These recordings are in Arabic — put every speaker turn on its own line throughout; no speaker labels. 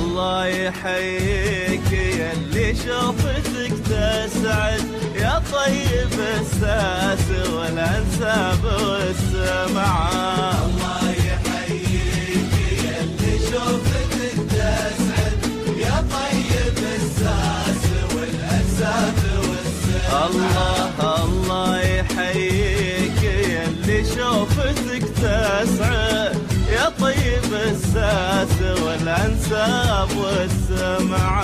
الله يحييك يا اللي شوفتك تسعد، يا طيب الساس والانساب والسمعة.
الله يحييك يا اللي شوفتك تسعد، يا طيب الساس والانساب والسمعة.
الله يحييك يا اللي شوفتك تسعد، يا طيب الساس والانساب والسمعة.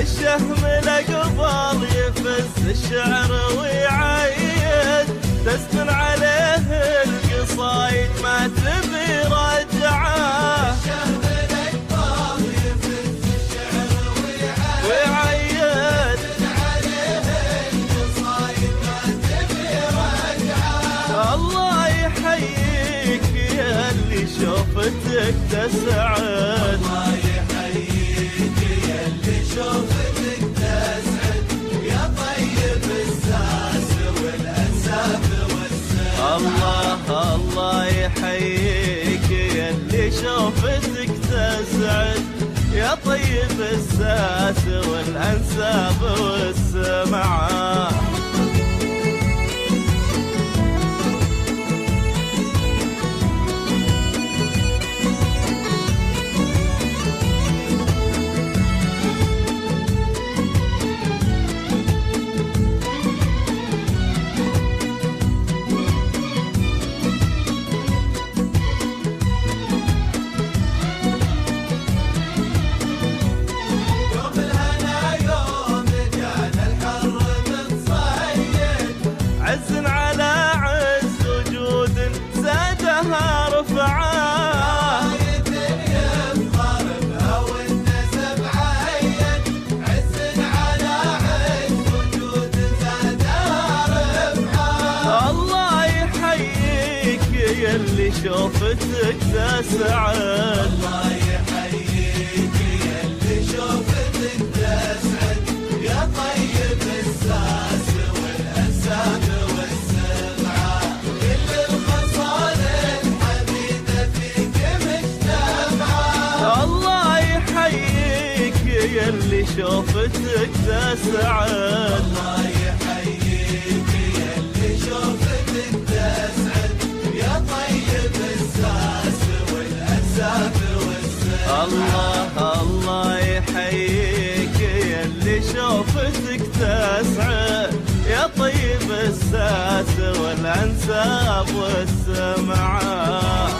الشهم الأقبال يفز الشعر ويعيد، تسكن عليه القصايد ما تبي رجعه.
الشهم الأقبال يفز الشعر ويعيد، تسكن عليه القصايد ما تبي رجعه.
الله يحييك يا اللي شوفتك تسعد،
شوفتك تسعد، يا طيب الساس والانساب والسمعة.
الله يحييك يا اللي شوفتك تسعد، يا طيب الساس والانساب والسمعة. عز على عز وجود زادها رفعه،
راية يفخر بها والنسب عين. عز على عز وجود زادها رفعه.
الله يحييك يا اللي شوفتك تسعد،
الله يحييك يا اللي شوفتك تسعد، يا طيب الساس والانساب والسمعة. كل الخصال الحميدة فيك مجتمعة.
الله يحييك يا اللي شوفتك تسعد،
الله يحييك يا اللي شوفتك تسعد، يا طيب الساس والانساب والسمعة.
الله يحييك يا اللي شوفتك تسعد، يا طيب الساس والانساب والسمعة.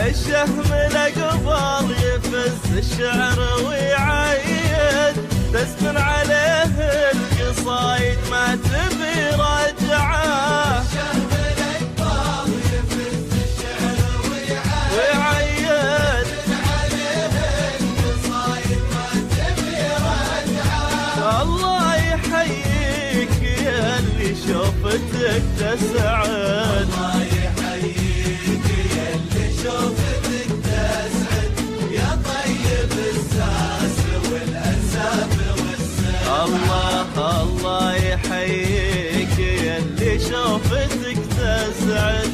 الشهم الأقبال يفز الشعر ويعيد، تسكن عليه القصايد ما تبي رجعه.
الشهم الأقبال يفز الشعر ويعيد، تسكن عليه القصايد ما تبي رجعه.
الله يحييك يا اللي شوفتك تسعد،
الله يحييك يا اللي شوفتك تسعد، يا طيب الساس والانساب والسمعة.
الله يحييك يا اللي شوفتك تسعد،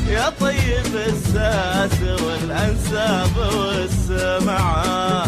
يا طيب الساس والانساب والسمعة.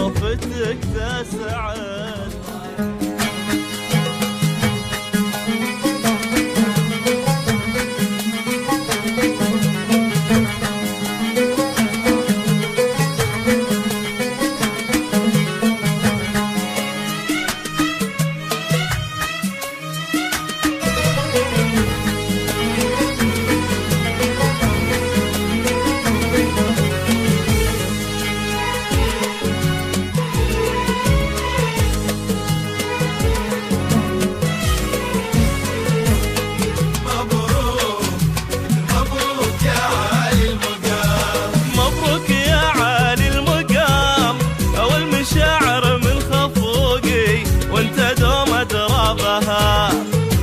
شوفتك تسعد.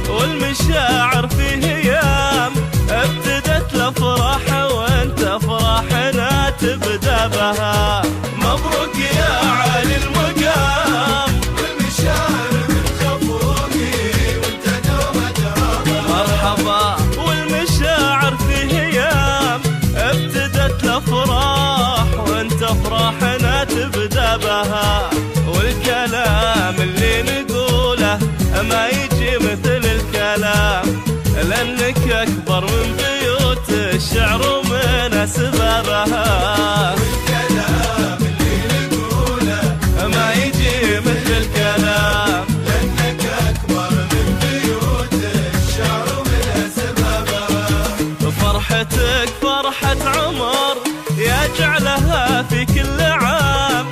والمشاعر في هيام ابتدت الافراح وانت افراحنا تبدا بها. مبروك يا عالي المقام والمشاعر من خفوقي وانت دوم درابها. مرحبا. والمشاعر في هيام ابتدت الافراح وانت افراحنا تبدا بها. والكلام اللي نقوله ما يجي مثل الكلام لأنك أكبر من بيوت الشعر ومن أسبابها. والكلام اللي نقوله ما يجي مثل الكلام لأنك أكبر من بيوت الشعر ومن أسبابها. فرحتك فرحة عمر يجعلها في كل عام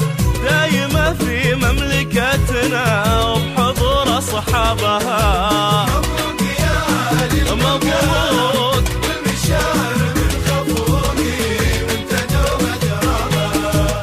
دايمة في مملكتنا وبحضور أصحابها. مبروك يا عالي مبروك والمشاعر من خفوقي وانت دوم درابها.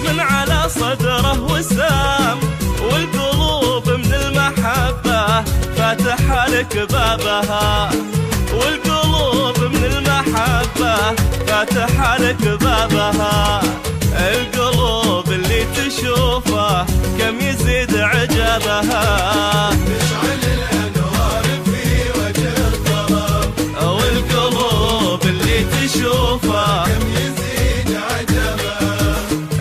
من على صدره وسام والقلوب من المحبة فاتحة لك بابها. والقلوب من المحبة فاتحة لك بابها. القلوب اللي تشوفه كم يزيد عجبها. تشعل الأنوار في وجه الطلب. والقلوب اللي تشوفه كم يزيد عجبها.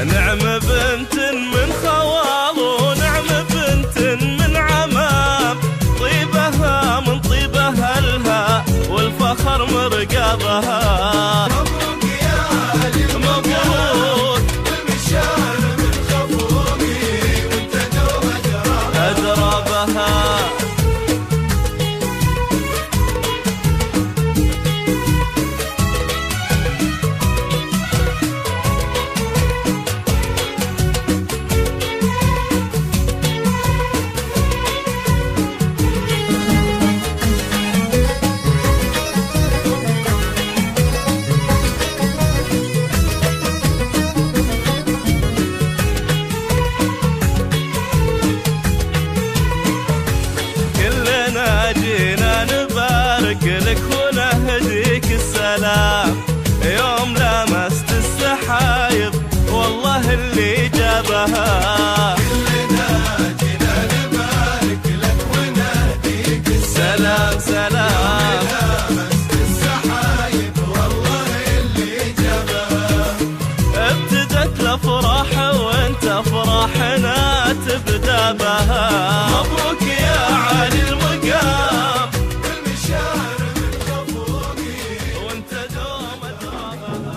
نعم بنت من خوال ونعم بنت من عمام طيبها من طيب أهلها والفخر مرقبها. مبروك يا عالي مبروك والمشاعر من خفوقي وانت دوم أدرابها. جينا نبارك لك ونهديك السلام يوم لمست السحايب والله اللي جابها. كلنا جينا نبارك لك ونهديك السلام سلام لمست السحايب والله اللي جابها. ابتدت الافراح وانت افراحنا تبدا بها. مبروك يا عالي المقام والمشاعر من خفوقي وانت دوم أدرابها.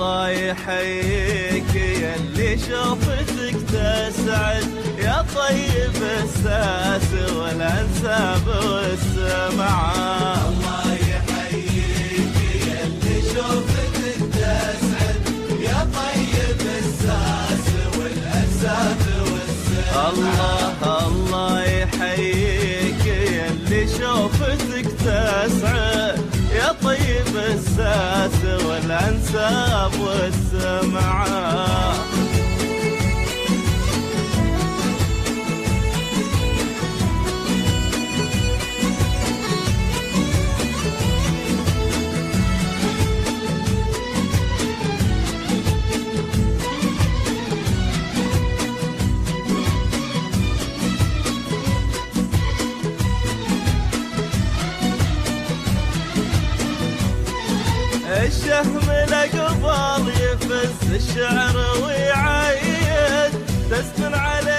الله يحييك يا اللي شوفتك تسعد يا طيب الساس والانساب والسمعة.
الله يحييك يا اللي شوفتك تسعد يا طيب الساس والانساب والسمعة.
الله يحييك يا اللي شوفتك تسعد يا طيب الساس والانساب والسمعة. الشهم الأقبال يفز الشعر ويعيد تسكن عليه